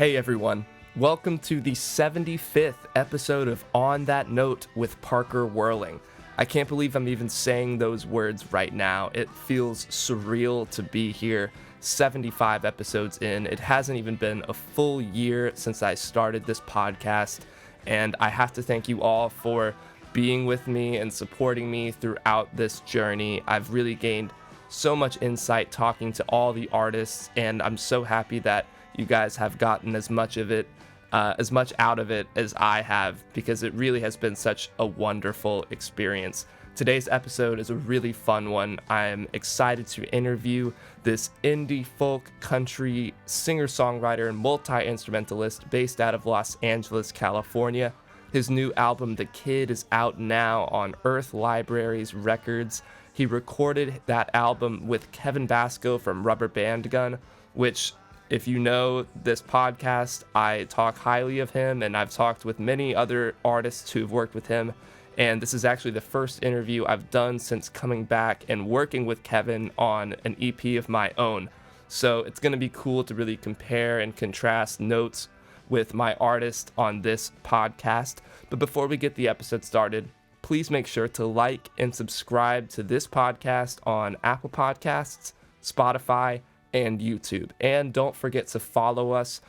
Hey everyone, welcome to the 75th episode of On That Note with Parker Whirling. I can't believe I'm even saying those words right now. It feels surreal to be here, 75 episodes in. It hasn't even been a full year since I started this podcast, and I have to thank you all for being with me and supporting me throughout this journey. I've really gained so much insight talking to all the artists, and I'm so happy that you guys have gotten as much out of it as I have, because it really has been such a wonderful experience. Today's episode is a really fun one. I'm excited to interview this indie folk country singer-songwriter and multi-instrumentalist based out of Los Angeles, California. His new album, The Kid, is out now on Earth Libraries Records. He recorded that album with Kevin Basko from Rubber Band Gun, which, if you know this podcast, I talk highly of him, and I've talked with many other artists who've worked with him. And this is actually the first interview I've done since coming back and working with Kevin on an EP of my own. So it's going to be cool to really compare and contrast notes with my artist on this podcast. But before we get the episode started, please make sure to like and subscribe to this podcast on Apple Podcasts, Spotify, and YouTube. And don't forget to follow us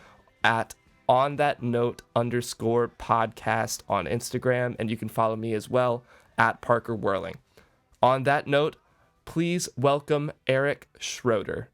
at onthatnote_podcast on Instagram, and you can follow me as well at Parker Whirling. On that note, please welcome Eric Schroeder.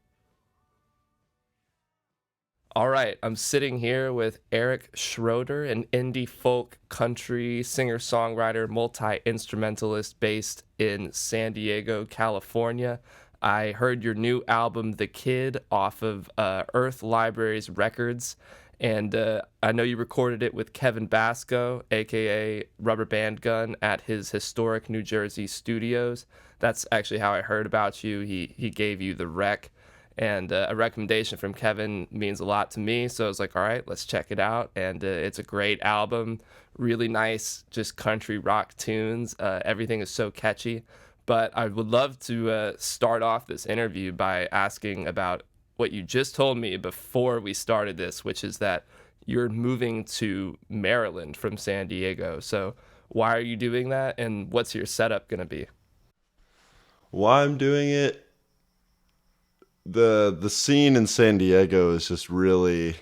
All right, I'm sitting here with Eric Schroeder, an indie folk country singer-songwriter, multi-instrumentalist based in San Diego, California. I heard your new album, The Kid, off of Earth Libraries Records, and I know you recorded it with Kevin Basko, aka Rubber Band Gun, at his historic New Jersey studios. That's actually how I heard about you. He gave you the rec, and a recommendation from Kevin means a lot to me, so I was like, all right, let's check it out, and it's a great album, really nice, just country rock tunes. Everything is so catchy. But I would love to start off this interview by asking about what you just told me before we started this, which is that you're moving to Maryland from San Diego. So why are you doing that, and what's your setup going to be? Why I'm doing it, the scene in San Diego is just really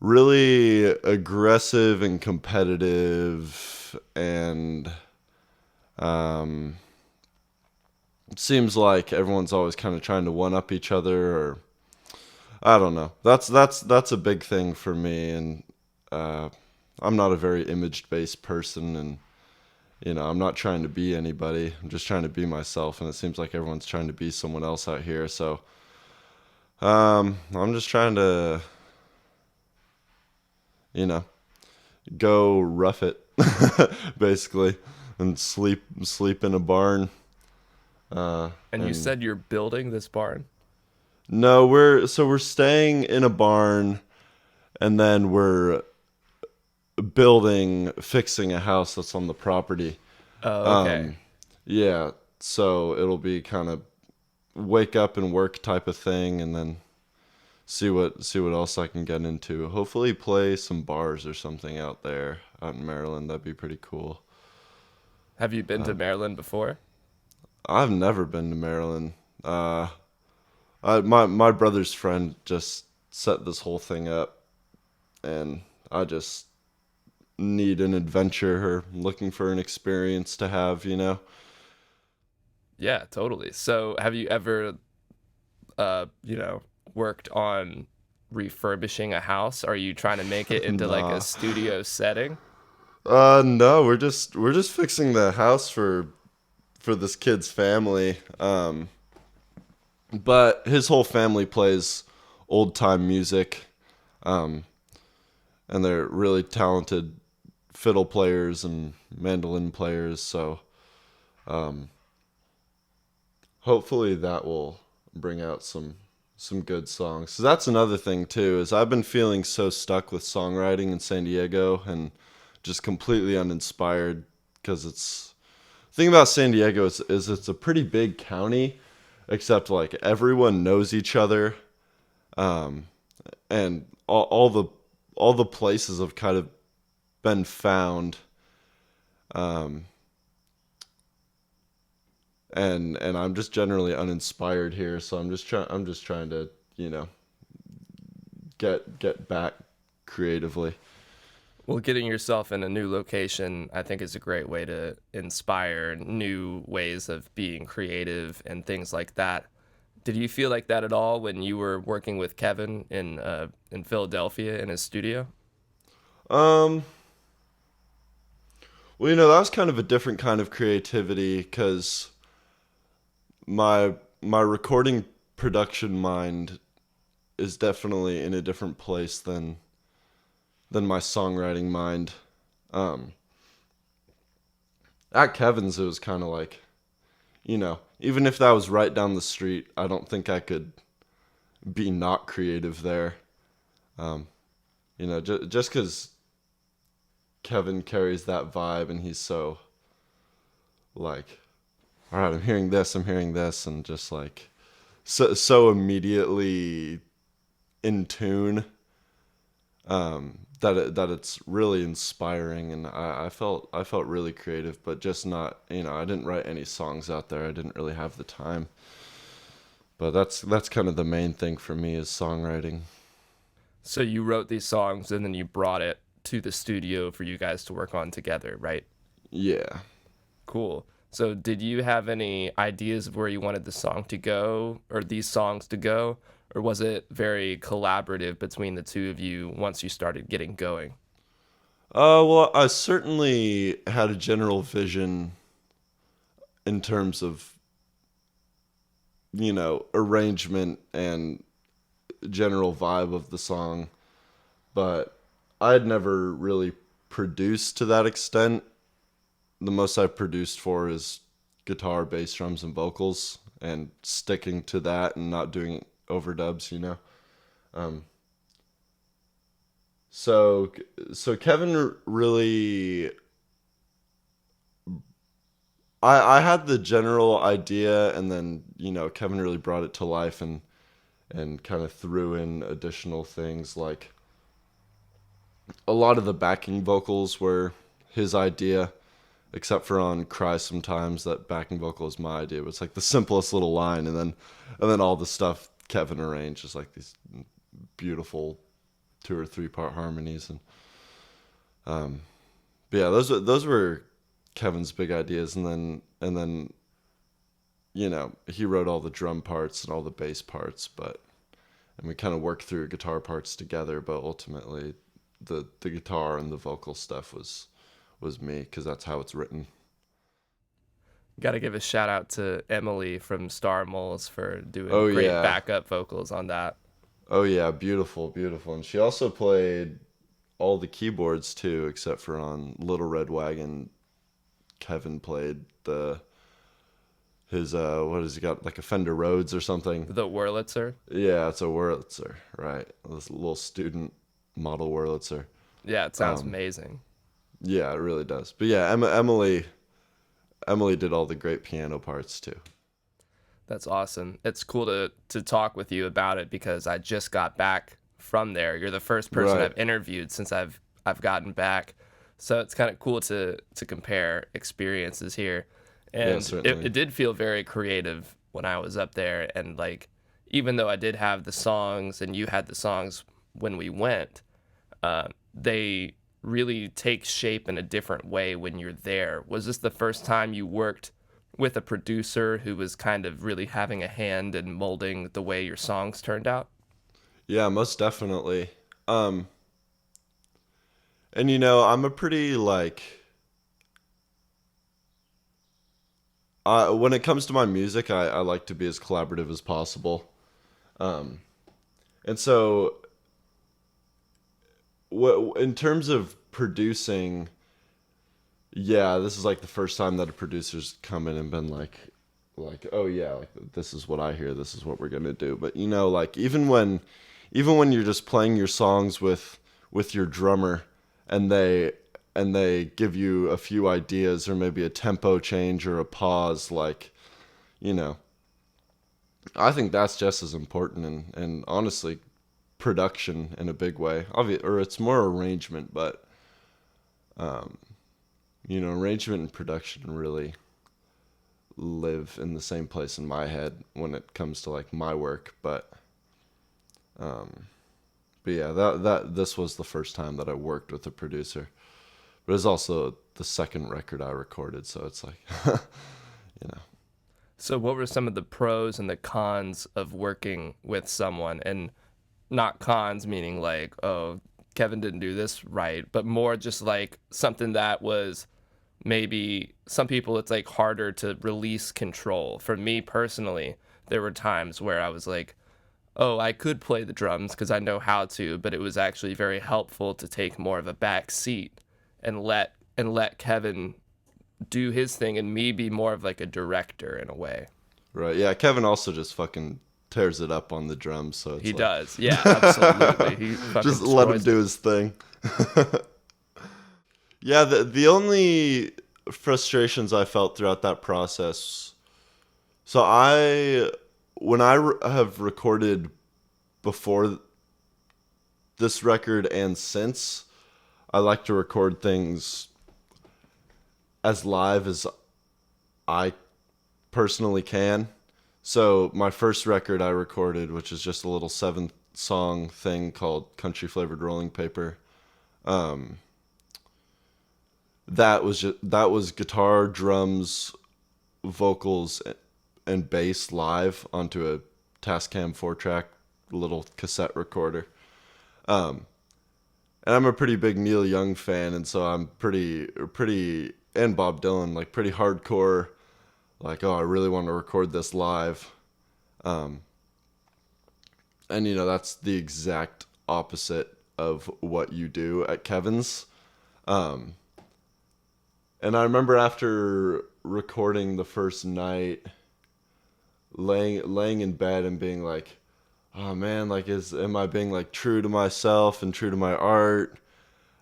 aggressive and competitive, and it seems like everyone's always kind of trying to one up each other, or I don't know. That's a big thing for me, and I'm not a very image-based person, and I'm not trying to be anybody. I'm just trying to be myself, and it seems like everyone's trying to be someone else out here. So I'm just trying to go rough it basically, and sleep in a barn. And you said you're building this barn? No, we're staying in a barn, and then we're fixing a house that's on the property. Oh, okay. Yeah, so it'll be kind of wake up and work type of thing, and then see what else I can get into. Hopefully play some bars or something out in Maryland. That'd be pretty cool. Have you been to Maryland before? I've never been to Maryland. My brother's friend just set this whole thing up, and I just need an adventure, or looking for an experience to have, Yeah, totally. So have you ever, worked on refurbishing a house? Are you trying to make it into like a studio setting? No, we're just fixing the house for this kid's family. But his whole family plays old time music, and they're really talented fiddle players and mandolin players. So, hopefully that will bring out some good songs. So that's another thing too, is I've been feeling so stuck with songwriting in San Diego and just completely uninspired, because the thing about San Diego is it's a pretty big county, except like everyone knows each other. And and all the places have kind of been found, um, and I'm just generally uninspired here, so I'm just trying to, you know, get back creatively. Well, getting yourself in a new location, I think, is a great way to inspire new ways of being creative and things like that. Did you feel like that at all when you were working with Kevin in Philadelphia in his studio? Um, well, you know, that was kind of a different kind of creativity because my recording production mind is definitely in a different place than my songwriting mind. Um, at Kevin's, it was kind of like, you know, even if that was right down the street, I don't think I could be not creative there. Um, you know, just because Kevin carries that vibe and he's so like, all right, I'm hearing this, and just like so immediately in tune, that it's really inspiring, and I felt really creative, but just not, you know, I didn't write any songs out there. I didn't really have the time, but that's kind of the main thing for me is songwriting. So you wrote these songs and then you brought it to the studio for you guys to work on together, right? Yeah. Cool. So did you have any ideas of where you wanted the song to go or these songs to go? Or was it very collaborative between the two of you once you started getting going? Well, I certainly had a general vision in terms of, you know, arrangement and general vibe of the song, but I had never really produced to that extent. The most I've produced for is guitar, bass, drums, and vocals, and sticking to that and not doing overdubs, you know. Um, so so Kevin really, I had the general idea, and then, you know, Kevin really brought it to life and kind of threw in additional things like a lot of the backing vocals were his idea, except for on Cry Sometimes. That backing vocal is my idea. It was like the simplest little line, and then all the stuff Kevin arranged is like these beautiful 2 or 3 part harmonies. But yeah, those were Kevin's big ideas, and then, you know, he wrote all the drum parts and all the bass parts, but and we kind of worked through guitar parts together. But ultimately, the guitar and the vocal stuff was me, because that's how it's written. Got to give a shout out to Emily from Star Moles for doing Oh great yeah, backup vocals on that. oh yeah, beautiful, beautiful. And she also played all the keyboards too, except for on Little Red Wagon. Kevin played the his what has he got, like a Fender Rhodes or something? The Wurlitzer. Yeah, it's a Wurlitzer, right? This little student model Wurlitzer. Yeah, it sounds Um, amazing. yeah, it really does. But yeah, Emily did all the great piano parts too. That's awesome. It's cool to talk with you about it because I just got back from there. You're the first person Right. I've interviewed since I've gotten back. So it's kind of cool to compare experiences here. Yeah, And certainly. it did feel very creative when I was up there, and like even though I did have the songs and you had the songs when we went, they really take shape in a different way when you're there. Was this the first time you worked with a producer who was kind of really having a hand in molding the way your songs turned out? Yeah, most definitely. Um, and you know, I'm a pretty like when it comes to my music, I like to be as collaborative as possible. Um, and so in terms of producing, yeah, this is like the first time that a producer's come in and been like, oh yeah, like this is what I hear, this is what we're gonna do. But you know, like even when you're just playing your songs with your drummer, and they give you a few ideas, or maybe a tempo change or a pause, like, you know, I think that's just as important, and honestly production in a big way. Or it's more arrangement, but arrangement and production really live in the same place in my head when it comes to like my work. But yeah, that this was the first time that I worked with a producer. But it was also the second record I recorded, so it's like, So what were some of the pros and the cons of working with someone? And not cons meaning like, oh, Kevin didn't do this right, but more just like something that was maybe some people it's like harder to release control. For me personally, there were times where I was like, oh, I could play the drums because I know how to, but it was actually very helpful to take more of a back seat and let Kevin do his thing and me be more of like a director in a way. Right. Yeah. Kevin also just fucking tears it up on the drums. So it's He like, does. Yeah, absolutely. He fucking just let him destroys do it. his thing. Yeah. The only frustrations I felt throughout that process. So when I have recorded before this record and since, I like to record things as live as I personally can. So my first record I recorded, which is just a little 7-song thing called Country Flavored Rolling Paper, that was guitar, drums, vocals, and bass live onto a Tascam 4-track little cassette recorder. And I'm a pretty big Neil Young fan, and so I'm pretty, and Bob Dylan, like pretty hardcore, like, oh, I really want to record this live. And, that's the exact opposite of what you do at Kevin's. And I remember after recording the first night, laying in bed and being like, oh man, like am I being like true to myself and true to my art?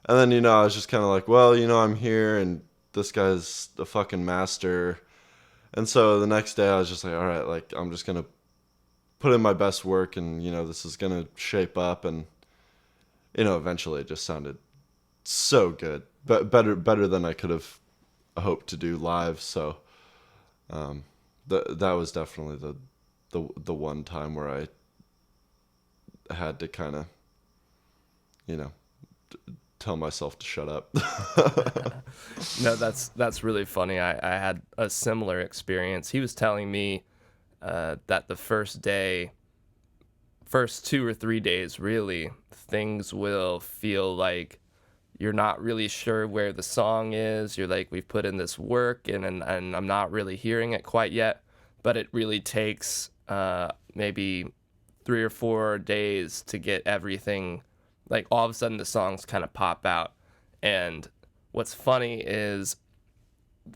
And then, I was just kind of like, well, I'm here and this guy's a fucking master. And so the next day I was just like, all right, like I'm just going to put in my best work and, this is going to shape up. And, eventually it just sounded so good, but better than I could have hoped to do live. So that was definitely the one time where I had to kind of, tell myself to shut up. No, that's really funny. I had a similar experience. He was telling me that the first 2 or 3 days, really, things will feel like you're not really sure where the song is. You're like, we've put in this work and I'm not really hearing it quite yet. But it really takes maybe 3 or 4 days to get everything. Like all of a sudden the songs kind of pop out. And what's funny is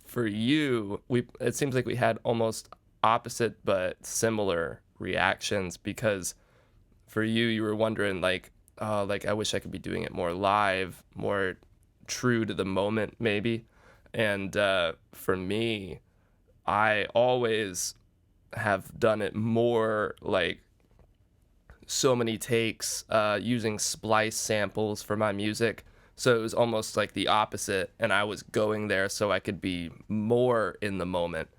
for you, it seems like we had almost opposite but similar reactions, because for you were wondering like, oh, like I wish I could be doing it more live, more true to the moment maybe. And for me, I always have done it more like so many takes, using splice samples for my music. So it was almost like the opposite, and I was going there so I could be more in the moment.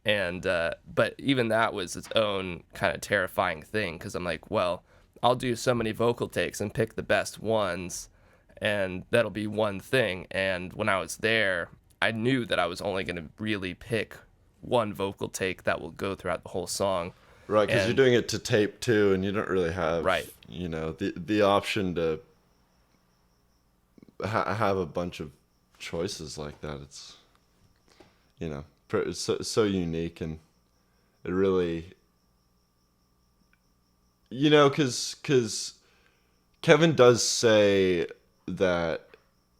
And but even that was its own kind of terrifying thing, because I'm like, well, I'll do so many vocal takes and pick the best ones, and that'll be one thing. And when I was there, I knew that I was only going to really pick one vocal take that will go throughout the whole song. Right, because you're doing it to tape too, and you don't really have, right, the option to have a bunch of choices like that. It's, it's so unique, and it really, because Kevin does say that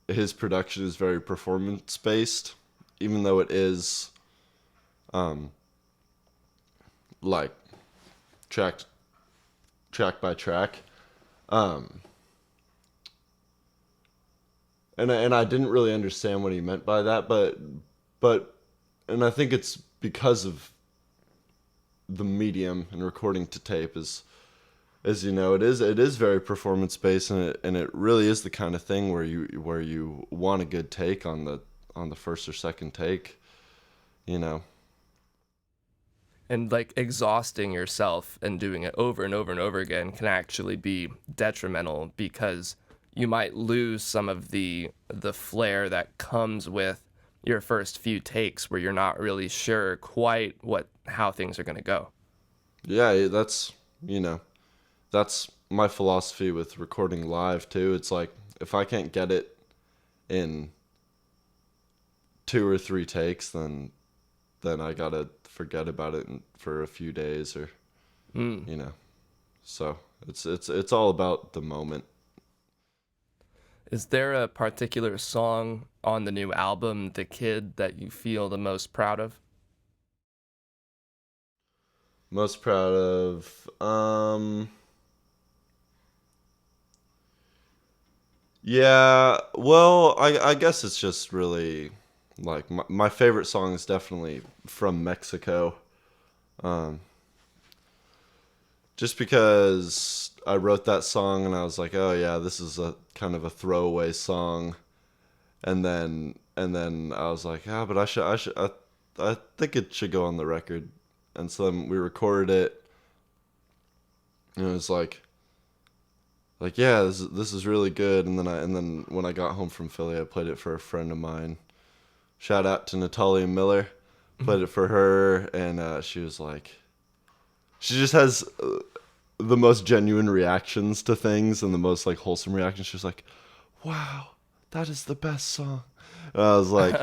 his production is very performance based, even though it is, like track by track, and I didn't really understand what he meant by that, but and I think it's because of the medium and recording to tape is is, it is very performance based, and it really is the kind of thing where you want a good take on the first or second take, you know. And like exhausting yourself and doing it over and over and over again can actually be detrimental, because you might lose some of the flair that comes with your first few takes, where you're not really sure quite how things are going to go. Yeah, you know, that's my philosophy with recording live too. It's like, if I can't get it in 2 or 3 takes, then I gotta forget about it for a few days, or Mm. you know. So it's all about the moment. Is there a particular song on the new album, The Kid, that you feel the most proud of? Most proud of, yeah. Well, I guess it's just really like my favorite song is definitely From Mexico. Um, just because I wrote that song and I was like, oh yeah, this is a kind of a throwaway song, and then I was like, but I think it should go on the record, and so then we recorded it, and it was like yeah, this is really good, and then when I got home from Philly, I played it for a friend of mine. Shout out to Natalia Miller, played it for her, and she was like, she just has the most genuine reactions to things and the most like wholesome reactions. She was like, wow, that is the best song. And I was like,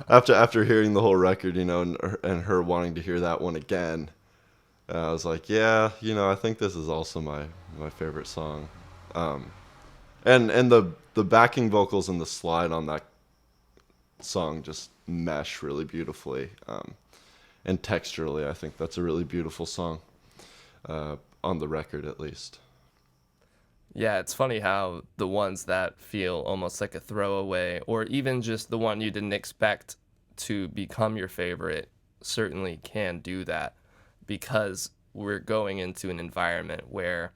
after hearing the whole record, and her wanting to hear that one again, I was like, yeah, I think this is also my favorite song. Um, and the backing vocals and the slide on that song just mesh really beautifully. And texturally, I think that's a really beautiful song, on the record at least. Yeah, it's funny how the ones that feel almost like a throwaway, or even just the one you didn't expect to become your favorite, certainly can do that, because we're going into an environment where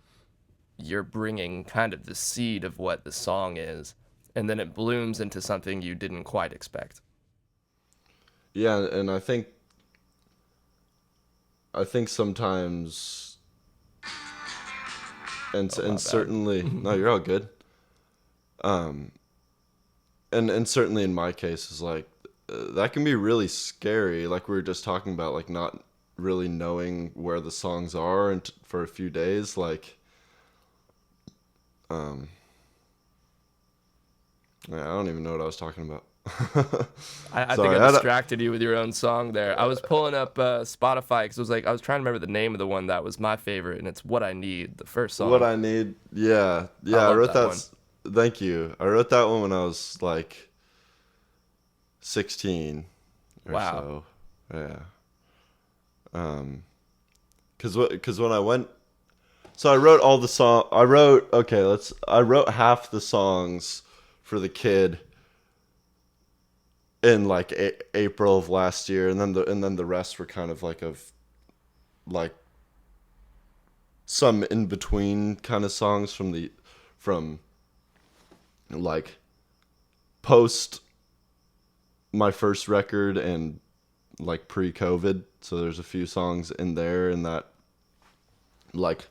you're bringing kind of the seed of what the song is, and then it blooms into something you didn't quite expect. Yeah, and I think sometimes, and Oh, my and bad. certainly, no, you're all good. Um, and certainly in my case is like, that can be really scary. Like we were just talking about, like not really knowing where the songs are, and for a few days, like, um, yeah, I don't even know what I was talking about. I think Sorry, I distracted you with your own song there. I was pulling up Spotify because it was like I was trying to remember the name of the one that was my favorite, and it's "What I Need," the first what song. I need. Yeah, I yeah. I love wrote that that. one. Thank you. I wrote that one when I was like 16 or Wow. so. Yeah. Um, cause when I went, so I wrote all the song. I wrote, okay. I wrote half the songs for the kid in like April of last year, and then the rest were kind of like some in between kind of songs from like post my first record and like pre-COVID. So there's a few songs in there in that like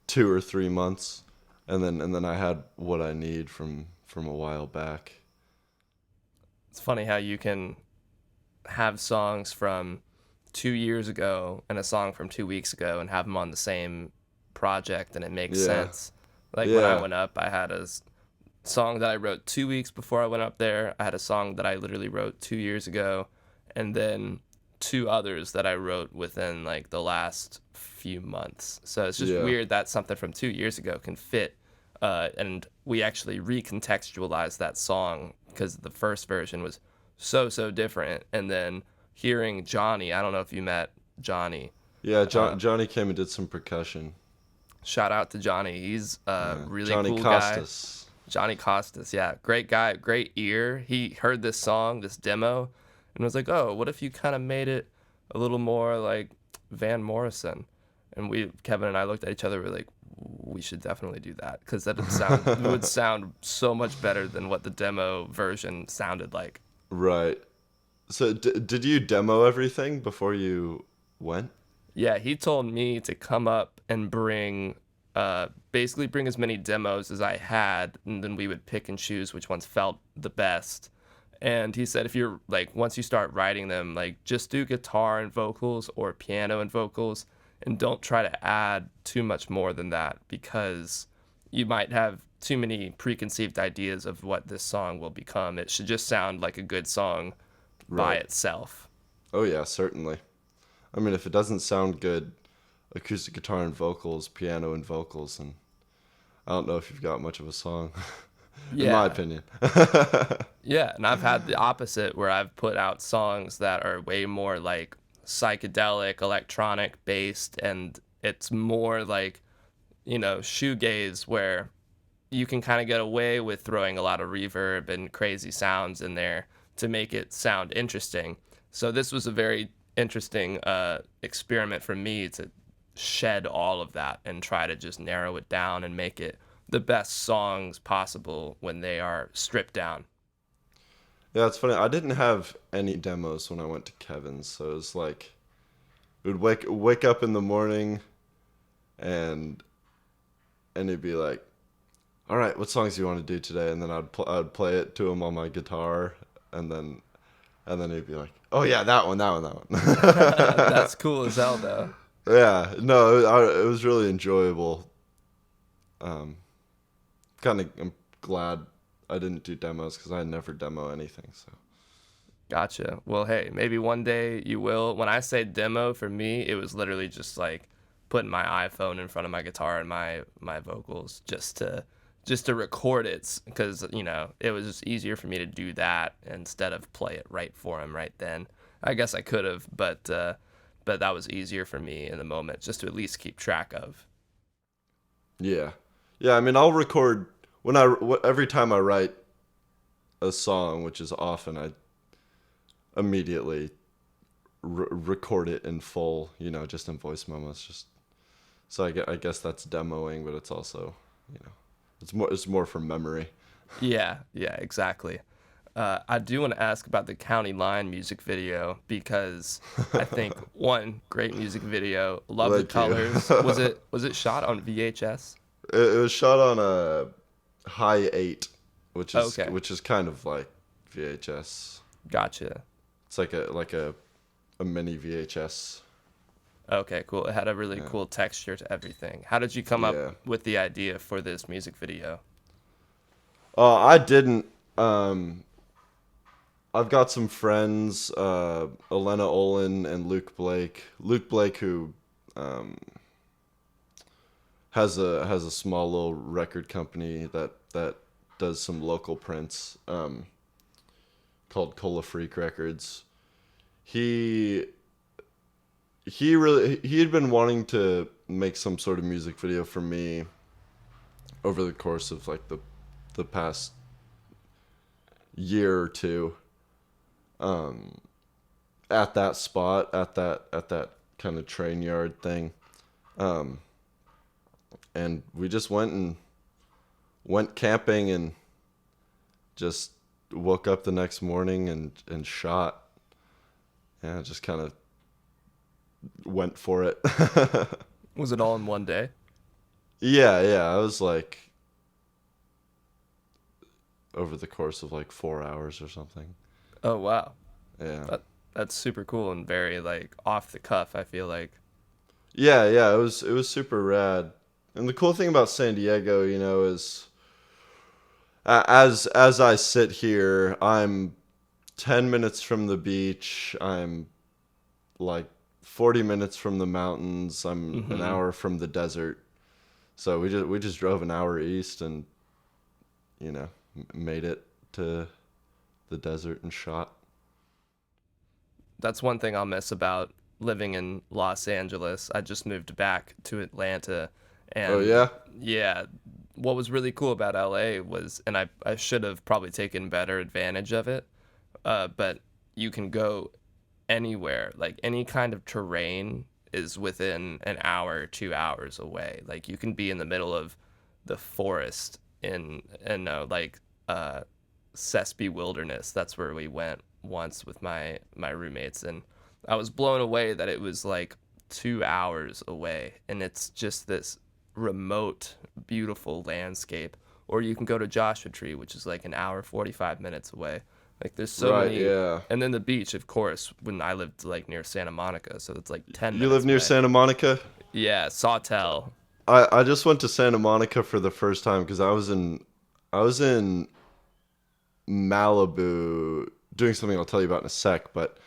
2 or 3 months, and then I had What I Need from a while back. It's funny how you can have songs from 2 years ago and a song from 2 weeks ago and have them on the same project, and it makes Yeah, sense. Like when I yeah, went up, I had a song that I wrote 2 weeks before I went up there. I had a song that I literally wrote 2 years ago, and then two others that I wrote within like the last few months. So it's just yeah, weird that something from 2 years ago can fit. And we actually recontextualized that song because the first version was so different. And then hearing Johnny, I don't know if you met Johnny. yeah. Uh, Johnny came and did some percussion. Shout out to Johnny. He's a Yeah, really Johnny cool guy. Costas. Johnny Costas, yeah, great guy, great ear. He heard this song, this demo, and was like, "Oh, what if you kind of made it a little more like Van Morrison?" And Kevin and I looked at each other. We're like, we should definitely do that because it would sound so much better than what the demo version sounded like. Right. So did you demo everything before you went? Yeah, he told me to come up and basically bring as many demos as I had, and then we would pick and choose which ones felt the best. And he said if you're like, once you start writing them, like just do guitar and vocals or piano and vocals, and don't try to add too much more than that because you might have too many preconceived ideas of what this song will become. It should just sound like a good song by Right. itself. Oh yeah, certainly. I mean, if it doesn't sound good, acoustic guitar and vocals, piano and vocals, and I don't know if you've got much of a song, in my Yeah. opinion. Yeah, and I've had the opposite where I've put out songs that are way more like psychedelic, electronic based, and it's more like, shoegaze where you can kind of get away with throwing a lot of reverb and crazy sounds in there to make it sound interesting. So this was a very interesting experiment for me to shed all of that and try to just narrow it down and make it the best songs possible when they are stripped down. Yeah, it's funny. I didn't have any demos when I went to Kevin's, so it was like, we would wake up in the morning, and he'd be like, "All right, what songs do you want to do today?" And then I'd play it to him on my guitar, and then he'd be like, "Oh yeah, that one, that one, that one." That's cool as hell, though. Yeah, no, it was really enjoyable. Um, I'm glad I didn't do demos because I never demo anything. So Gotcha. Well, hey, maybe one day you will. When I say demo, for me, it was literally just like putting my iPhone in front of my guitar and my vocals just to record it because it was just easier for me to do that instead of play it right for him right then. I guess I could have, but that was easier for me in the moment just to at least keep track of. yeah, yeah. I mean, I'll record every time I write a song, which is often, I immediately record it in full. Just in voice memos. Just so I guess that's demoing, but it's also it's more from memory. Yeah, yeah, exactly. I do want to ask about the County Line music video because I think one great music video. Love the Thank you. colors. Was it shot on VHS? It was shot on a high 8, Okay, which is kind of like VHS. gotcha. It's like a mini VHS. Okay, cool. It had a really Yeah. cool texture to everything. How did you come Yeah. up with the idea for this music video? I didn't. I've got some friends, Elena Olin and Luke Blake. Luke Blake, who has a small little record company that does some local prints, called Cola Freak Records. He had been wanting to make some sort of music video for me over the course of like the past year or two. At that spot, at that kind of train yard thing, and we just went camping and just woke up the next morning and shot. Yeah, just kind of went for it. Was it all in one day? Yeah. I was like over the course of like 4 hours or something. Oh wow, Yeah. that's super cool and very like off the cuff. I feel like. Yeah. It was super rad. And the cool thing about San Diego, is as I sit here, I'm 10 minutes from the beach. I'm like 40 minutes from the mountains. I'm an hour from the desert. So we just drove an hour east and made it to the desert and shot. That's one thing I'll miss about living in Los Angeles. I just moved back to Atlanta, Oh and yeah? yeah, what was really cool about LA was, and I should have probably taken better advantage of it, but you can go anywhere, like any kind of terrain is within an hour, 2 hours away. Like you can be in the middle of the forest in like Sespe Wilderness. That's where we went once with my roommates, and I was blown away that it was like 2 hours away, and it's just this remote, beautiful landscape. Or you can go to Joshua Tree, which is like an hour 45 minutes away. Like there's so Right, many, yeah. and then the beach, of course. When I lived like near Santa Monica, so it's like 10 You live minutes near away. Santa Monica? Yeah, Sawtell. I just went to Santa Monica for the first time because I was in Malibu doing something I'll tell you about in a sec, but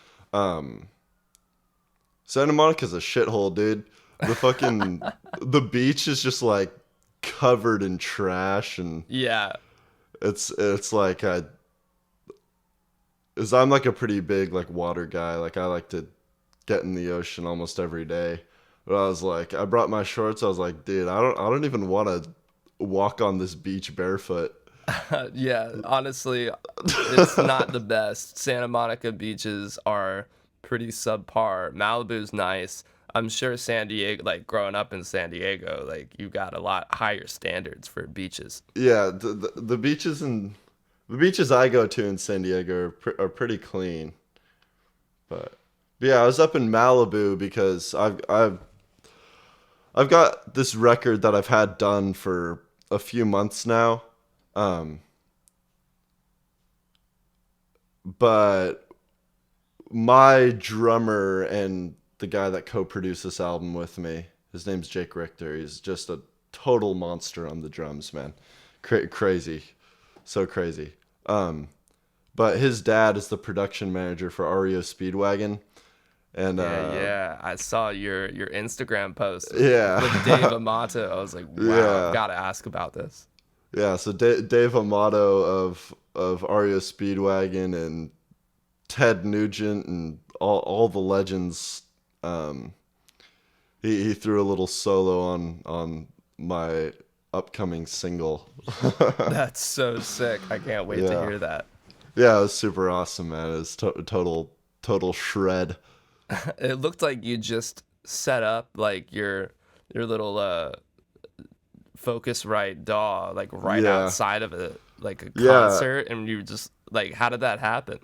Santa Monica's a shithole, dude. The fucking the beach is just like covered in trash, and Yeah, it's like I'm like a pretty big like water guy. Like I like to get in the ocean almost every day. But I was like, I brought my shorts. I was like, dude, I don't even want to walk on this beach barefoot. yeah. Honestly, it's not the best. Santa Monica beaches are pretty subpar. Malibu's nice. I'm sure San Diego, like growing up in San Diego, like you got a lot higher standards for beaches. Yeah, the beaches I go to in San Diego are pretty clean. But yeah, I was up in Malibu because I've got this record that I've had done for a few months now. Um, but my drummer and the guy that co-produced this album with me, his name's Jake Richter. He's just a total monster on the drums, man. Crazy, so crazy. But his dad is the production manager for REO Speedwagon, and Yeah. I saw your Instagram post yeah, with Dave Amato. I was like, wow, I've yeah, got to ask about this. yeah. So Dave Amato of REO Speedwagon and Ted Nugent and all the legends. Um, he threw a little solo on my upcoming single. That's so sick. I can't wait to Yeah, hear that. yeah, it was super awesome, man. It was total shred. It looked like you just set up like your little Focusrite DAW like right Yeah, outside of a like a yeah. concert, and you just like, how did that happen?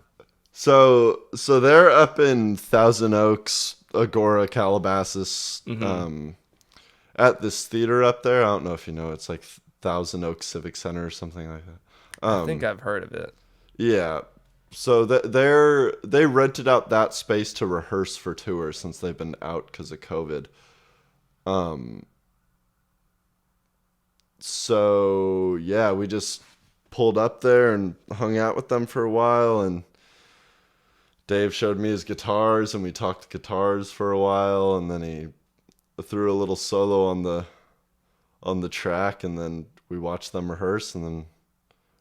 So they're up in Thousand Oaks, Agora, Calabasas, Hmm. at this theater up there. I don't know if you know. It's like Thousand Oaks Civic Center or something like that. I think I've heard of it. Yeah. So they rented out that space to rehearse for tours since they've been out because of COVID. Um. So yeah, we just pulled up there and hung out with them for a while, and Dave showed me his guitars, and we talked guitars for a while, and then he threw a little solo on the track, and then we watched them rehearse, and then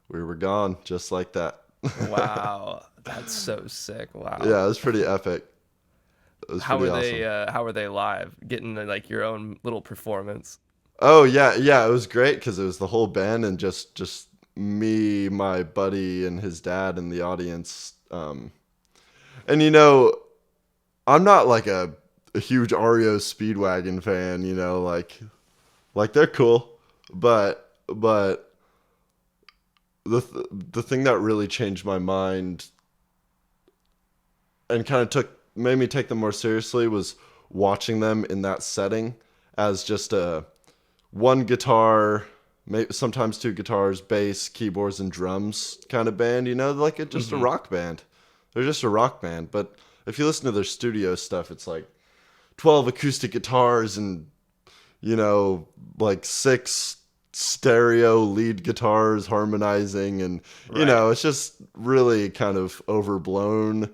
we were gone just like that. Wow, that's so sick. Wow. Yeah, it was pretty epic. It was How pretty were awesome. they? How were they live? Getting like your own little performance. Oh yeah, yeah, it was great because it was the whole band and just me, my buddy, and his dad in the audience. And I'm not like a huge REO Speedwagon fan. Like they're cool, but the thing that really changed my mind and kind of made me take them more seriously was watching them in that setting as just a one guitar, maybe sometimes two guitars, bass, keyboards, and drums kind of band. Like just a Hmm. rock band. They're just a rock band. But if you listen to their studio stuff, it's like 12 acoustic guitars and like six stereo lead guitars harmonizing, and Right. it's just really kind of overblown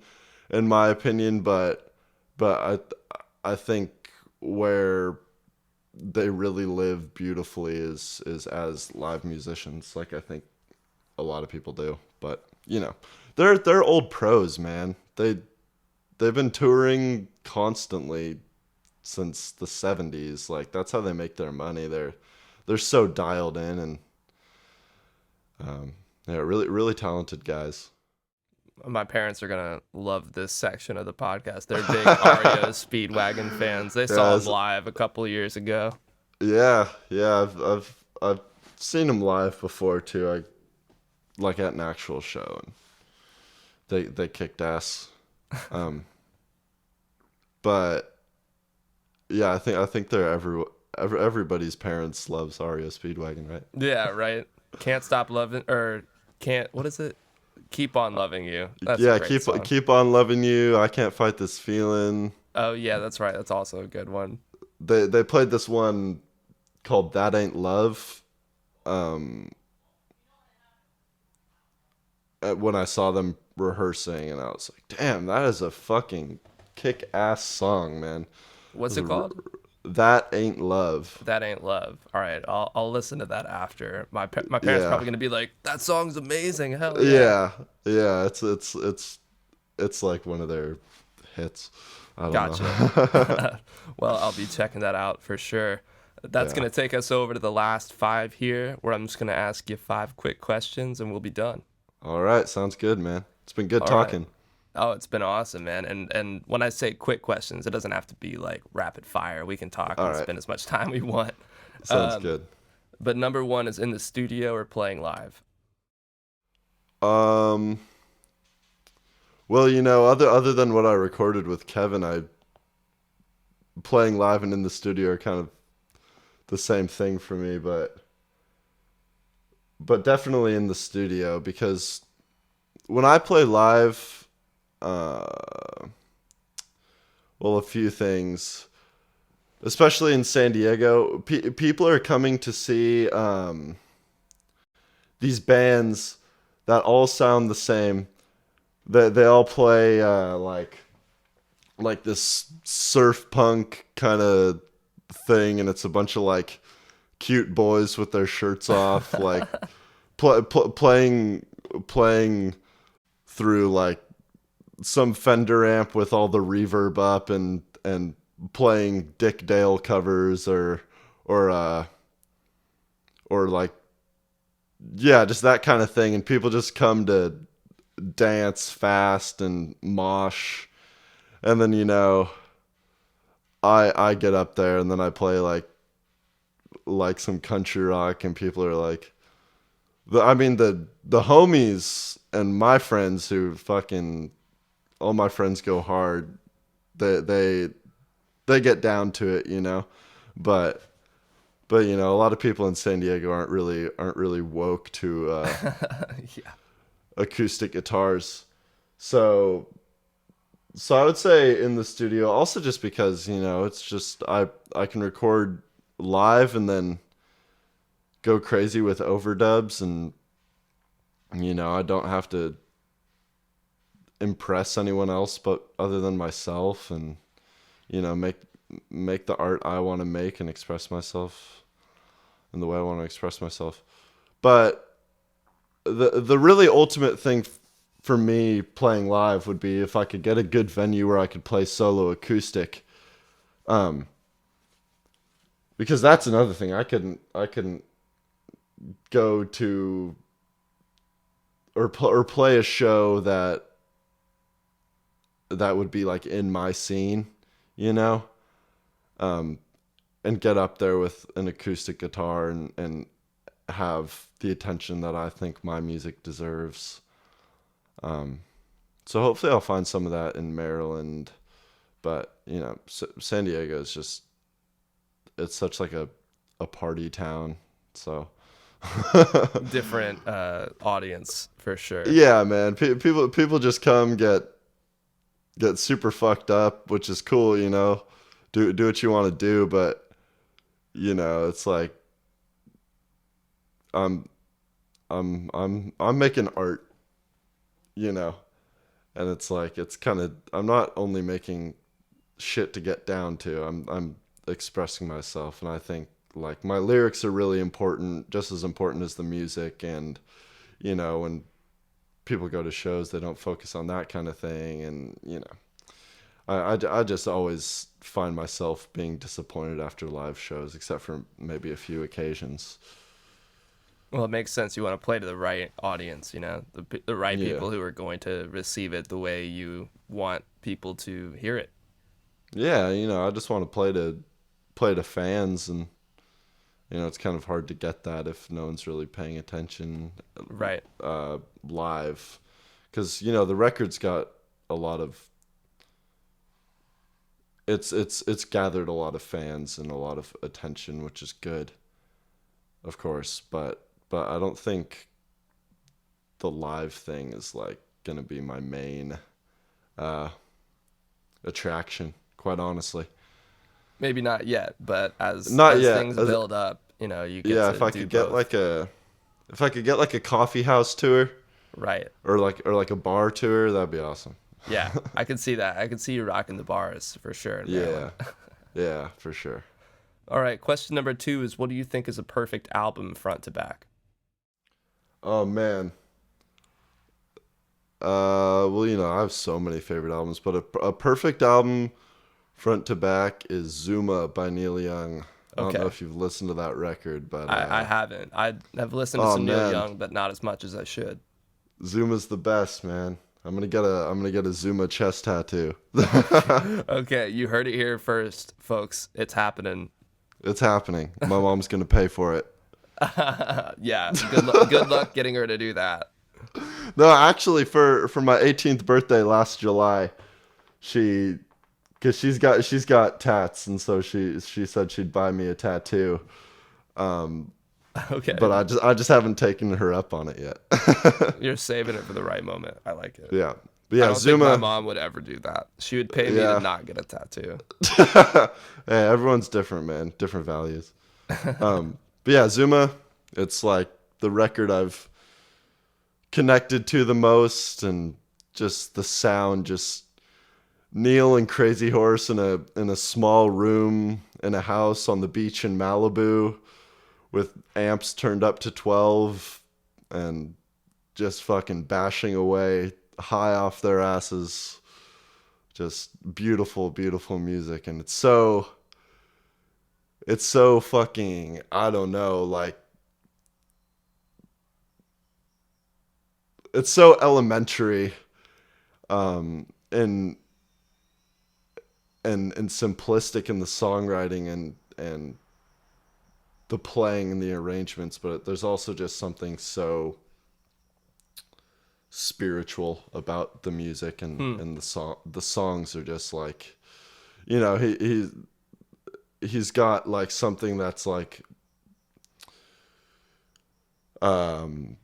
in my opinion, but I think where they really live beautifully is as live musicians, like I think a lot of people do. But they're old pros, man. They've been touring constantly since the 70s. Like that's how they make their money. They're so dialed in, and yeah, really really talented guys. My parents are gonna love this section of the podcast. They're big REO Speedwagon fans. They saw him live a couple of years ago. Yeah. I've seen him live before too. Like at an actual show, and they kicked ass. But yeah, I think they're everybody's parents loves REO Speedwagon, right? Yeah, right. Can't stop loving, or can't. What is it? Keep on loving you. That's a Yeah, great song. keep on loving you. I can't fight this feeling. Oh yeah, that's right. That's also a good one. They played this one called That Ain't Love. When I saw them rehearsing, and I was like, damn, that is a fucking kick ass song, man. What's it called? That Ain't Love. That Ain't Love. All right, I'll listen to that after. My parents Yeah. probably gonna be like, that song's amazing. Hell yeah. Yeah. It's like one of their hits. I don't know. Gotcha. Well, I'll be checking that out for sure. That's Yeah. gonna take us over to the last 5 here, where I'm just gonna ask you 5 quick questions, and we'll be done. All right, sounds good, man. It's been good All talking. right. Oh, it's been awesome, man. And when I say quick questions, it doesn't have to be like rapid fire. We can talk All and right. spend as much time we want. Sounds good. But number 1 is in the studio or playing live. Well, other than what I recorded with Kevin, I playing live and in the studio are kind of the same thing for me, but definitely in the studio, because when I play live, a few things, especially in San Diego, people are coming to see these bands that all sound the same. They all play like this surf punk kind of thing, and it's a bunch of like cute boys with their shirts off, like playing through like some Fender amp with all the reverb up, and playing Dick Dale covers or like, yeah, just that kind of thing, and people just come to dance fast and mosh, and then I get up there and then I play like some country rock, and people are like, the homies and my friends who fucking, all my friends go hard. They get down to it, but a lot of people in San Diego aren't really woke to Yeah. acoustic guitars. So I would say in the studio, also just because, it's just I can record live and then go crazy with overdubs, and I don't have to impress anyone else but other than myself, and make the art I want to make and express myself in the way I want to express myself. But the really ultimate thing for me playing live would be if I could get a good venue where I could play solo acoustic, because that's another thing. I couldn't go to or play a show that would be like in my scene, and get up there with an acoustic guitar and have the attention that I think my music deserves. So hopefully I'll find some of that in Maryland, but San Diego is just, it's such like a party town, so Different audience for sure. yeah, man. People just come get super fucked up, which is cool, do what you want to do, but it's like I'm making art, and it's like, it's kind of, I'm not only making shit to get down to, I'm expressing myself, and I think like my lyrics are really important, just as important as the music, and when people go to shows, they don't focus on that kind of thing, and I just always find myself being disappointed after live shows, except for maybe a few occasions. Well, it makes sense. You want to play to the right audience, the right Yeah. people who are going to receive it the way you want people to hear it. Yeah, I just want to play to fans, and it's kind of hard to get that if no one's really paying attention Right. live, because the record's got a lot of it's gathered a lot of fans and a lot of attention, which is good, of course, but I don't think the live thing is like gonna be my main uh, attraction, quite honestly. Maybe not yet, but as Not as yet. things build up, you get Yeah, to do both. if I could get like a coffee house tour Right. or like a bar tour, that'd be awesome. Yeah, I can see that. I can see you rocking the bars for sure in Maryland. Yeah. Yeah, for sure. All right, question number 2 is what do you think is a perfect album front to back? Oh man. Well, I have so many favorite albums, but a perfect album front to back is Zuma by Neil Young. I don't know Okay. if you've listened to that record, but I haven't. I have listened to oh some Neil man, Young, but not as much as I should. Zuma's the best, man. I'm gonna get a Zuma chest tattoo. Okay, you heard it here first, folks. It's happening. It's happening. My mom's gonna pay for it. Yeah, good luck getting her to do that. No, actually, for my 18th birthday last July, because she's got tats, and so she said she'd buy me a tattoo. Okay, But I just haven't taken her up on it yet. you're saving it for the right moment. I like it. Yeah, but I yeah, don't think my Zuma. mom would ever do that. She would pay me Yeah, to not get a tattoo. hey, everyone's different, man. Different values. But yeah, Zuma. It's like the record I've connected to the most, and just the sound, just Neil and Crazy Horse in a small room in a house on the beach in Malibu, with amps turned up to 12 and just fucking bashing away high off their asses. Just beautiful, beautiful music. And it's so fucking, I don't know, like, it's so elementary, and and simplistic in the songwriting and the playing and the arrangements, but there's also just something so spiritual about the music, and the songs are just like, he's got like something that's like um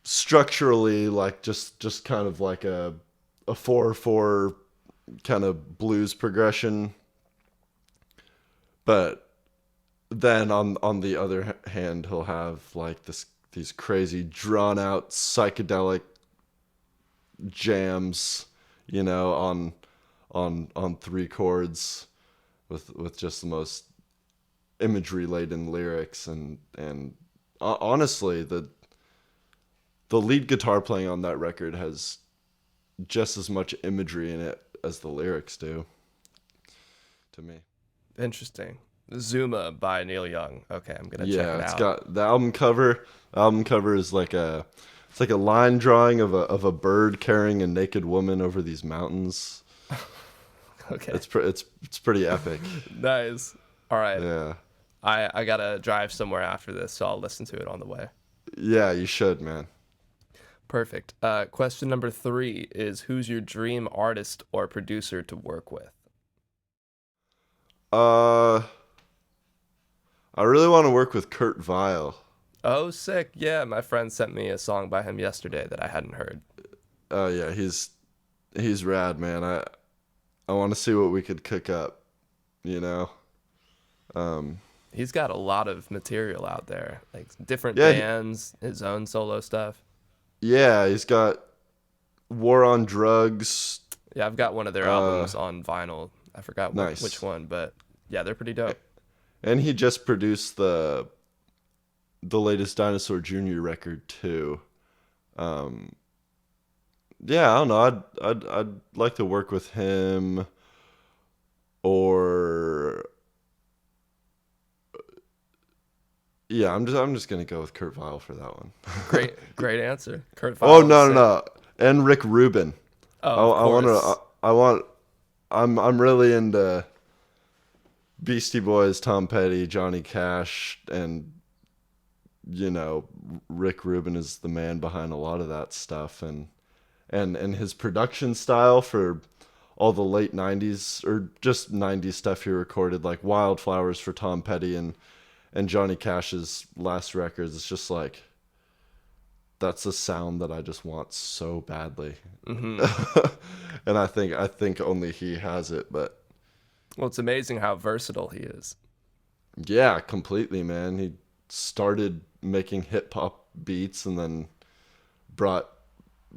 structurally like just kind of like a 4/4 kind of blues progression, but then on the other hand he'll have like these crazy drawn out psychedelic jams, on three chords, with just the most imagery laden lyrics, and honestly the lead guitar playing on that record has just as much imagery in it as the lyrics do, to me. Interesting. Zuma by Neil Young. Okay, I'm gonna check Yeah, it it's out. got the album cover. The album cover is like a line drawing of a bird carrying a naked woman over these mountains. Okay, It's pretty epic. nice. All right, Yeah. I gotta drive somewhere after this, so I'll listen to it on the way. Yeah, you should, man. Perfect. Question number 3 is who's your dream artist or producer to work with? Uh I really want to work with Kurt Vile. Oh, sick. Yeah, my friend sent me a song by him yesterday that I hadn't heard. Oh yeah, he's rad, man. I want to see what we could cook up, you know. Um He's got a lot of material out there, like different yeah, bands, his own solo stuff. yeah, he's got War on Drugs. Yeah, I've got one of their albums on vinyl. I forgot which Nice. one, but yeah, they're pretty dope. And he just produced the latest Dinosaur Jr. record too. Um yeah, I don't know. I'd like to work with him, or Yeah, I'm just gonna go with Kurt Vile for that one. Great answer. Kurt Oh, Vile is no, no, sick. no, and Rick Rubin. Oh, I, of I want to. course. I want. I'm really into Beastie Boys, Tom Petty, Johnny Cash, and Rick Rubin is the man behind a lot of that stuff, and his production style for all the late 90s or just 90s stuff he recorded, like Wildflowers for Tom Petty and Johnny Cash's last records. It's just like, that's a sound that I just want so badly. Hmm. And I think only he has it, but Well, it's amazing how versatile he is. yeah, completely, man. He started making hip hop beats and then brought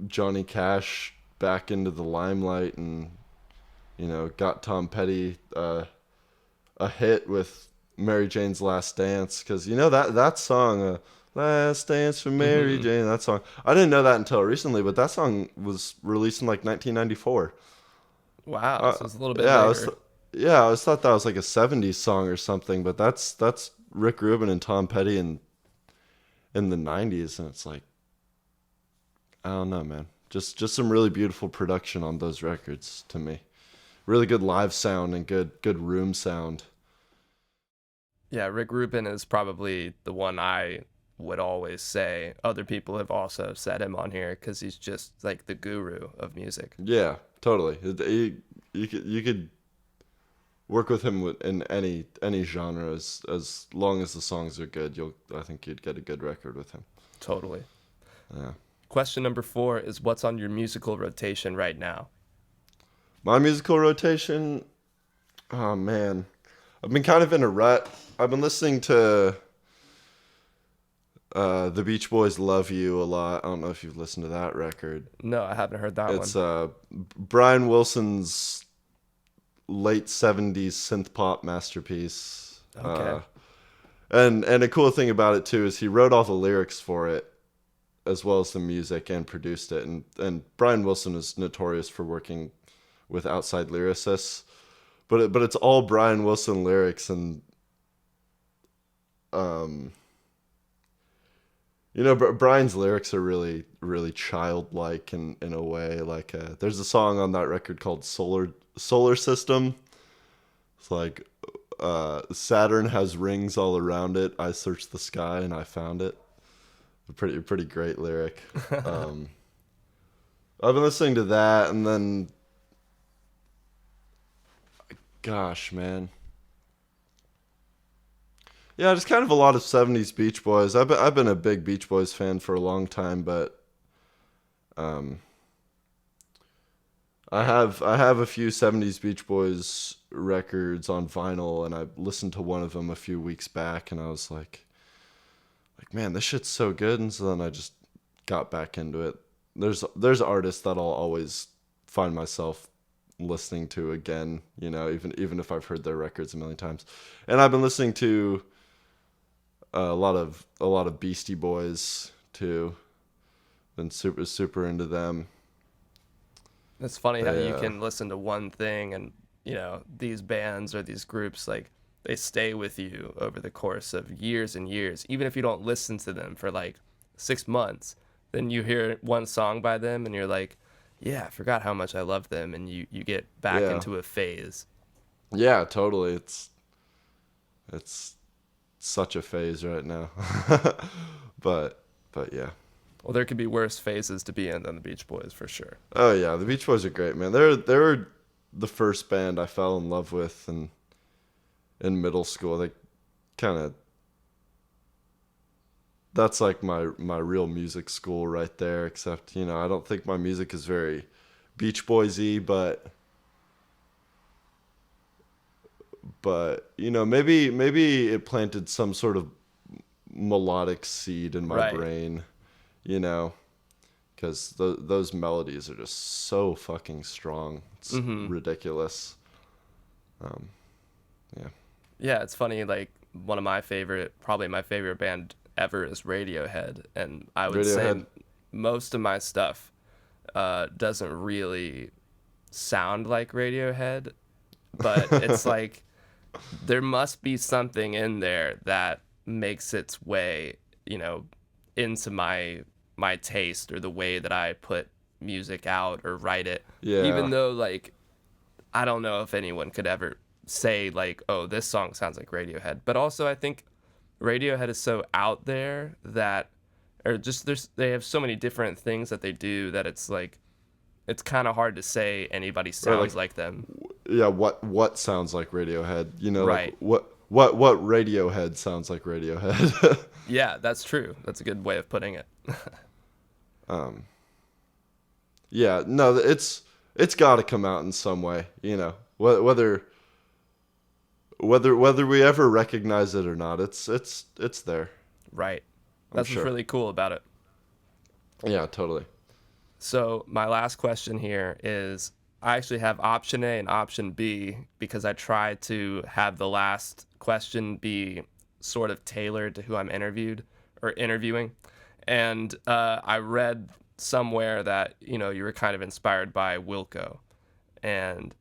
Johnny Cash back into the limelight, and got Tom Petty a hit with Mary Jane's Last Dance, because that song, Last Dance for Mary Hmm. Jane, that song, I didn't know that until recently, but that song was released in like 1994. Wow, uh, so it's a little bit yeah I later. always thought that was like a 70s song or something, but that's Rick Rubin and Tom Petty in the 90s, and it's like, I don't know, man, just some really beautiful production on those records to me. Really good live sound and good room sound. Yeah, Rick Rubin is probably the one I would always say. Other people have also said him on here because he's just like the guru of music. Yeah, totally. You could work with him in any genre, as long as the songs are good. I think you'd get a good record with him. Totally. Yeah. Question number 4 is what's on your musical rotation right now? My musical rotation. Oh man, I've been kind of in a rut. I've been listening to the Beach Boys' "Love You" a lot. I don't know if you've listened to that record. No, I haven't heard that It's one. Brian Wilson's late '70s synth pop masterpiece. Okay. And a cool thing about it too is he wrote all the lyrics for it, as well as the music, and produced it. And Brian Wilson is notorious for working with outside lyricists, but it's all Brian Wilson lyrics, and um Brian's lyrics are really really childlike in a way. Like, there's a song on that record called Solar System. It's like, Saturn has rings all around it. I searched the sky and I found it. A pretty great lyric. Um, I've been listening to that, and then, gosh, man, yeah, just kind of a lot of '70s Beach Boys. I've been a big Beach Boys fan for a long time, but um, I have a few '70s Beach Boys records on vinyl, and I listened to one of them a few weeks back, and I was like, man, this shit's so good. And so then I just got back into it. There's artists that I'll always find myself listening to again, even if I've heard their records a million times. And I've been listening to a lot of Beastie Boys too. Been super super into them. It's funny how They you can listen to one thing and, these bands or these groups, like, they stay with you over the course of years and years. Even if you don't listen to them for like 6 months, then you hear one song by them and you're like, yeah, I forgot how much I love them. And you get back yeah into a phase. yeah totally. It's such a phase right now. But yeah. Well, there could be worse phases to be in than the Beach Boys for sure. Oh yeah, the Beach Boys are great, man. They were the first band I fell in love with in middle school. They kind of That's like my real music school right there. Except, I don't think my music is very Beach Boysy, but maybe it planted some sort of melodic seed in my Right. brain, you know, because those melodies are just so fucking strong. It's Mm-hmm. ridiculous. Um, yeah. Yeah, it's funny. Like, probably my favorite band ever is Radiohead. And I would say Radiohead. most of my stuff doesn't really sound like Radiohead, but it's like there must be something in there that makes its way, into my taste or the way that I put music out or write it. Yeah. Even though like I don't know if anyone could ever say like, oh, this song sounds like Radiohead. But also I think Radiohead is so out there that, or just they have so many different things that they do that it's like, it's kind of hard to say anybody sounds like them. Yeah, what sounds like Radiohead? Right. Like what Radiohead sounds like Radiohead. Yeah, that's true. That's a good way of putting it. Yeah, no, it's got to come out in some way, whether we ever recognize it or not. It's there. Right. That's sure. what's really cool about it. Yeah, totally. So my last question here is, I actually have option A and option B because I try to have the last question be sort of tailored to who I'm interviewing. And I read somewhere that, you were kind of inspired by Wilco. And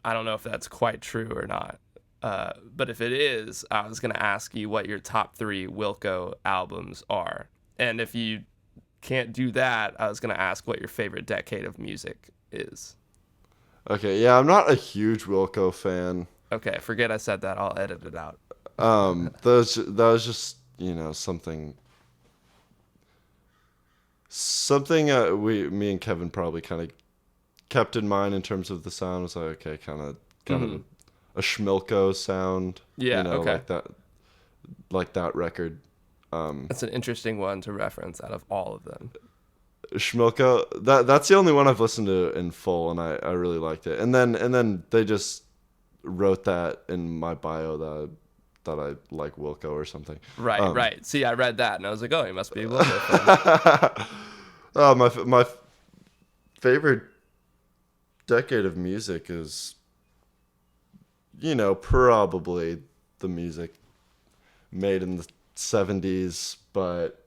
I don't know if that's quite true or not. But if it is, I was going to ask you what your top 3 Wilco albums are. And if you can't do that, I was going to ask what your favorite decade of music is. Okay, yeah, I'm not a huge Wilco fan. Okay, forget I said that. I'll edit it out. That was just, something me and Kevin probably kind of kept in mind in terms of the sound. Was like, okay, kind of a Schmilko sound. Yeah, okay. Like that record. That's an interesting one to reference out of all of them. Schmilko, that's the only one I've listened to in full, and I really liked it. And then they just wrote that in my bio that I like Wilco or something. Right. See, I read that and I was like, oh, he must be a Wilco fan. My favorite decade of music is, probably the music made in the 70s, but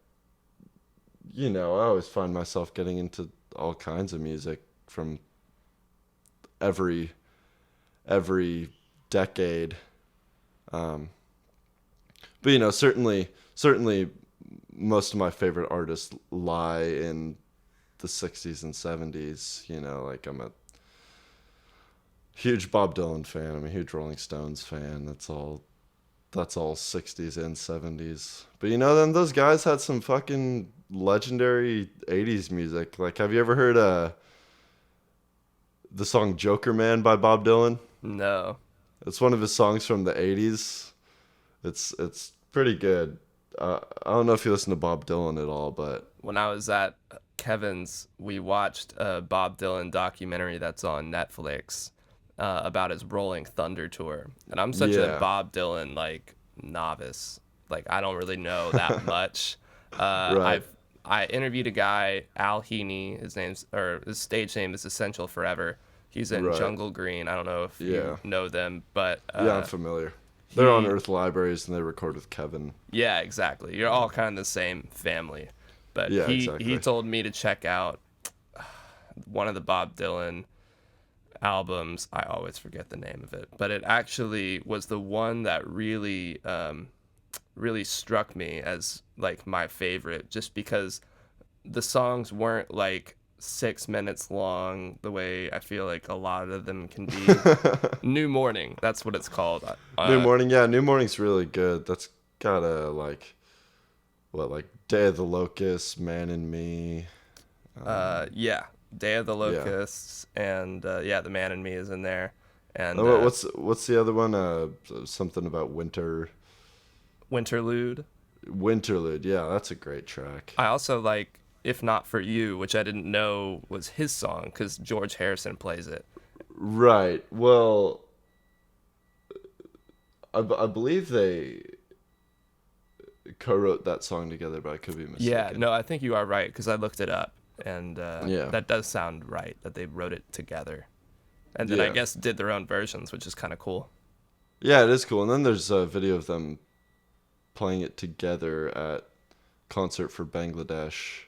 I always find myself getting into all kinds of music from every decade. But certainly most of my favorite artists lie in the 60s and 70s. Like I'm a huge Bob Dylan fan. I'm a huge Rolling Stones fan. That's all 60s and 70s. But then those guys had some fucking legendary 80s music. Like, have you ever heard the song Joker Man by Bob Dylan? No. It's one of his songs from the 80s. It's pretty good. I don't know if you listen to Bob Dylan at all, but when I was at Kevin's, we watched a Bob Dylan documentary that's on Netflix about his Rolling Thunder tour. And I'm such a Bob Dylan like novice. Like I don't really know that much. Right. I interviewed a guy, Al Heaney. His stage name is Essential Forever. He's in Jungle Green. I don't know if you know them, but yeah, I'm familiar. They're on Earth Libraries and they record with Kevin. Yeah, exactly. You're all kind of the same family. But he told me to check out one of the Bob Dylan albums. I always forget the name of it, but it actually was the one that really struck me as like my favorite, just because the songs weren't like 6 minutes long the way I feel like a lot of them can be. New Morning, that's what it's called. New Morning, yeah, New Morning's really good. That's got a like Day of the Locusts, Man and Me. Day of the Locusts, and The Man in Me is in there. And what's the other one? Something about Winterlude. Winterlude, yeah, that's a great track. I also like If Not For You, which I didn't know was his song because George Harrison plays it. Right. Well, I believe they co-wrote that song together, but I could be mistaken. Yeah, no, I think you are right because I looked it up, and that does sound right that they wrote it together. And then I guess did their own versions, which is kind of cool. Yeah, it is cool. And then there's a video of them playing it together at Concert for Bangladesh.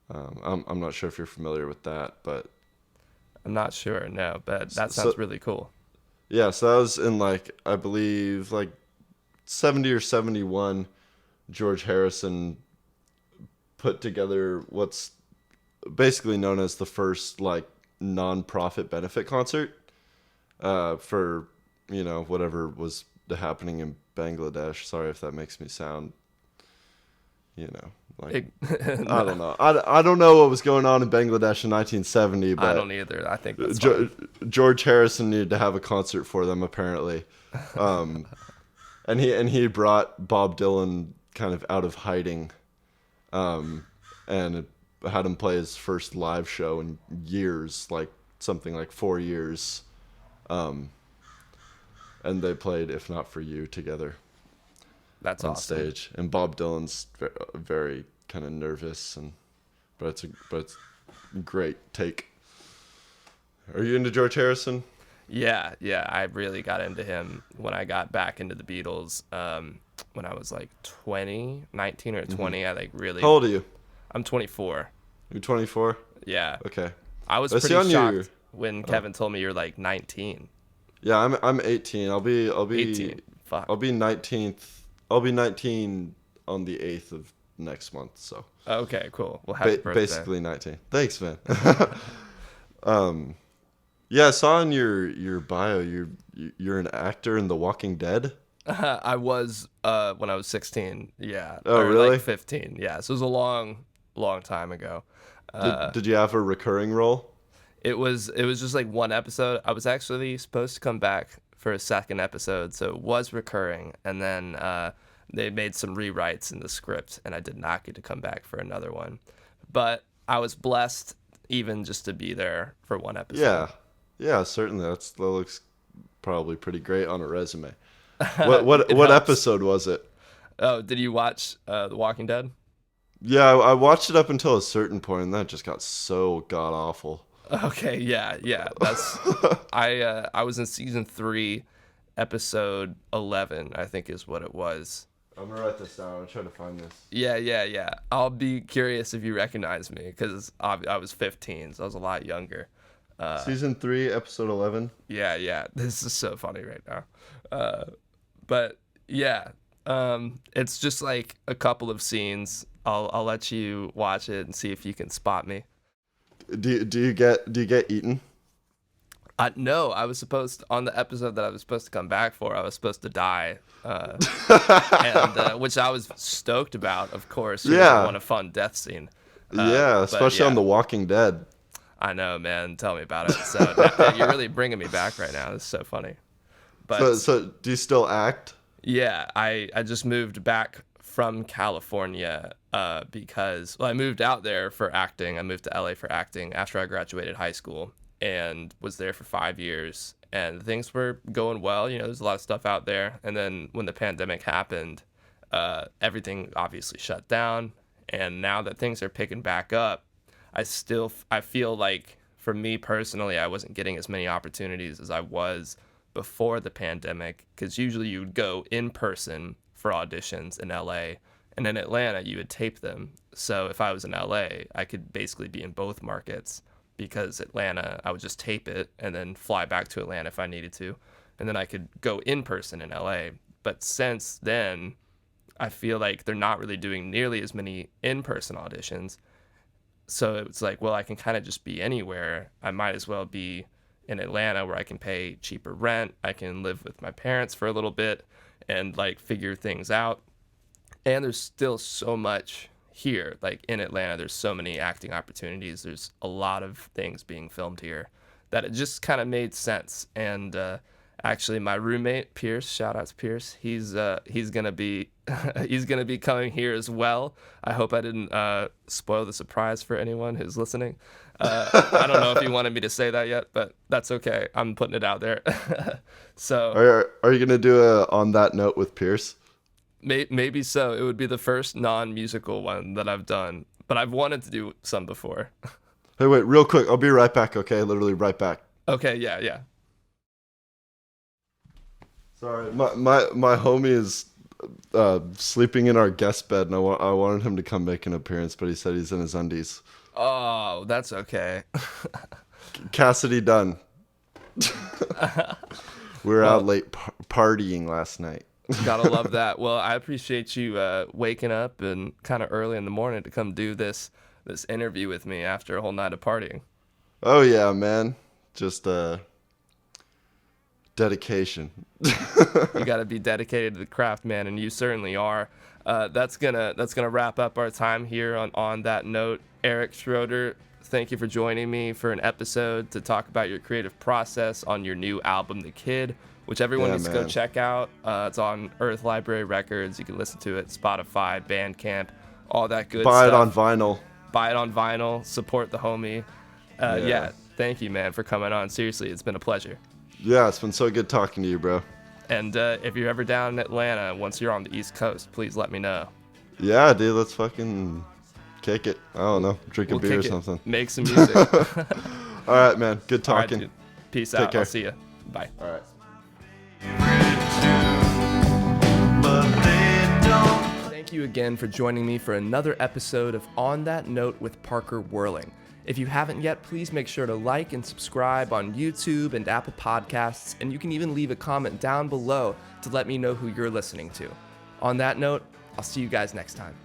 I'm not sure if you're familiar with that, but I'm not sure, no, but that sounds really cool. Yeah, so that was in I believe 70 or 71, George Harrison put together what's basically known as the first like non-profit benefit concert for, you know, whatever was happening in Bangladesh. Sorry if that makes me sound, you know, like No, I don't know. I don't know what was going on in Bangladesh in 1970, but I don't either. I think that's George Harrison needed to have a concert for them apparently. And he brought Bob Dylan kind of out of hiding, and had him play his first live show in years, like something like 4 years. And they played "If Not for You" together. That's on awesome. stage, and Bob Dylan's very kind of nervous, but it's a great take. Are you into George Harrison? Yeah, I really got into him when I got back into the Beatles. When I was like 19 or 20, I like really. How old are you? I'm 24. You're 24? Yeah. Okay. I was I see pretty on shocked your- when Kevin told me you're like 19. Yeah, I'm 18. I'll be 18. Fuck. I'll be 19th. I'll be 19 on the 8th of next month. So. Okay, cool. Well, happy birthday. Basically 19. Thanks, man. Yeah, I saw in your bio you're an actor in The Walking Dead. I was when I was 16. Yeah. Oh, or really? Like 15. Yeah. So it was a long time ago. Did you have a recurring role? It was just like one episode. I was actually supposed to come back for a second episode, so it was recurring. And then they made some rewrites in the script, and I did not get to come back for another one. But I was blessed even just to be there for one episode. Yeah, certainly. That looks probably pretty great on a resume. What helps. episode was it? Oh, did you watch The Walking Dead? Yeah, I watched it up until a certain point, and that just got so god awful. Okay, yeah. That's I was in season 3, episode 11, I think is what it was. I'm gonna write this down. I'm trying to find this. Yeah. I'll be curious if you recognize me because I was 15, so I was a lot younger. Season 3, episode 11. Yeah. This is so funny right now. But yeah, it's just like a couple of scenes. I'll let you watch it and see if you can spot me. Do you get eaten? No, I was supposed on the episode that I was supposed to come back for. I was supposed to die, and which I was stoked about. Of course, Yeah. I want a fun death scene. Yeah, especially on The Walking Dead. I know, man. Tell me about it. So now, you're really bringing me back right now. It's so funny. But So do you still act? yeah, I just moved back from California because I moved out there for acting. I moved to LA for acting after I graduated high school and was there for 5 years. And things were going well. You know, there's a lot of stuff out there. And then when the pandemic happened, everything obviously shut down. And now that things are picking back up, I feel like for me personally, I wasn't getting as many opportunities as I was before the pandemic, because usually you would go in person for auditions in LA, and in Atlanta you would tape them. So if I was in LA, I could basically be in both markets, because Atlanta, I would just tape it and then fly back to Atlanta if I needed to, and then I could go in person in LA. But since then, I feel like they're not really doing nearly as many in-person auditions. So it's like, well, I can kind of just be anywhere. I might as well be in Atlanta where I can pay cheaper rent. I can live with my parents for a little bit and like figure things out. And there's still so much here. Like in Atlanta, there's so many acting opportunities. There's a lot of things being filmed here that it just kind of made sense. And actually, my roommate Pierce, shout out to Pierce, he's gonna be he's gonna be coming here as well. I hope I didn't spoil the surprise for anyone who's listening. I don't know if you wanted me to say that yet, but that's okay. I'm putting it out there. So Are you gonna do a On That Note with Pierce? maybe so. It would be the first non-musical one that I've done, but I've wanted to do some before. Hey, wait, real quick. I'll be right back. Okay, literally right back. Okay, yeah. Sorry, my homie is sleeping in our guest bed, and I wanted him to come make an appearance, but he said he's in his undies. Oh, that's okay. Cassidy Dunn. We were out late partying last night. Gotta love that. Well, I appreciate you waking up and kind of early in the morning to come do this interview with me after a whole night of partying. Oh yeah, man. Just dedication. You got to be dedicated to the craft, man, and you certainly are. That's gonna wrap up our time here on that note. Eric Schroeder, thank you for joining me for an episode to talk about your creative process on your new album, The Kid, which everyone needs to go check out. It's on Earth Library Records. You can listen to it, Spotify, Bandcamp, all that good stuff. Buy it on vinyl. Buy it on vinyl. Support the homie. Yeah, thank you, man, for coming on. Seriously, it's been a pleasure. Yeah, it's been so good talking to you, bro. And if you're ever down in Atlanta, once you're on the East Coast, please let me know. Yeah, dude, let's fucking kick it. I don't know, drink a beer or something. Make some music. All right, man. Good talking. All right, peace Take out. care. I'll see you. Bye. All right. Thank you again for joining me for another episode of On That Note with Parker Whirling. If you haven't yet, please make sure to like and subscribe on YouTube and Apple Podcasts, and you can even leave a comment down below to let me know who you're listening to. On that note, I'll see you guys next time.